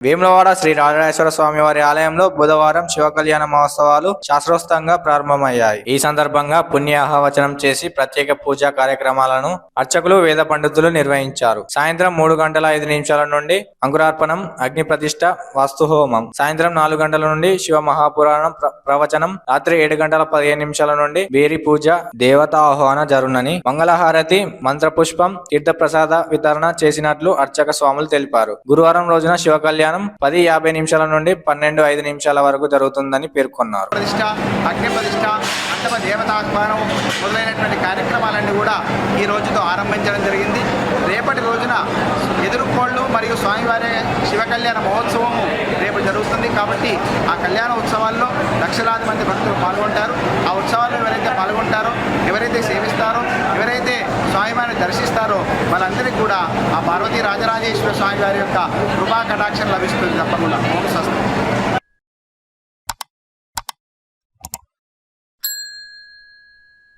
వేములవాడ శ్రీ రాజరాజేశ్వర స్వామి వారి ఆలయంలో బుధవారం శివ కళ్యాణ మహోత్సవాలు శాస్త్రోక్తంగా ప్రారంభమయ్యాయి. ఈ సందర్భంగా పుణ్యాహవచనం చేసి ప్రత్యేక పూజా కార్యక్రమాలను అర్చకులు, వేద పండితులు నిర్వహించారు. సాయంత్రం 3:05 నుండి అంకురార్పణం, అగ్ని ప్రతిష్ఠ, వాస్తుహోమం, సాయంత్రం 4 గంటల నుండి శివ మహాపురాణం ప్రవచనం, రాత్రి 7:15 నుండి వేరి పూజ, దేవతా ఆహ్వాన జరుగునని, మంగళహారతి, మంత్రపుష్పం, తీర్థప్రసాద వితరణ చేసినట్లు అర్చక స్వాములు తెలిపారు. గురువారం రోజున శివ కళ్యాణం 10:50 నుండి 12:05 వరకు జరుగుతుందని పేర్కొన్నారు. అగ్ని ప్రతిష్ఠ, మండప దేవతాహ్వానం మొదలైనటువంటి కార్యక్రమాలన్నీ కూడా ఈ రోజుతో ఆరంభించడం జరిగింది. రేపటి రోజున ఎదురుకోళ్ళు మరియు స్వామివారి శివ కళ్యాణ మహోత్సవము రేపు జరుగుతుంది. కాబట్టి ఆ కళ్యాణ ఉత్సవాల్లో లక్షలాది మంది భక్తులు పాల్గొంటారు. ఆ ఉత్సవాల్లో ఎవరైతే పాల్గొంటారో, ఎవరైతే సేవిస్తారో, ఎవరైతే స్వామివారిని దర్శిస్తారో వాళ్ళందరికీ కూడా ఆ పార్వతీ రాజరాజేశ్వర స్వామి వారి యొక్క కృపా కటాక్షం లభిస్తుంది తప్పకుండా.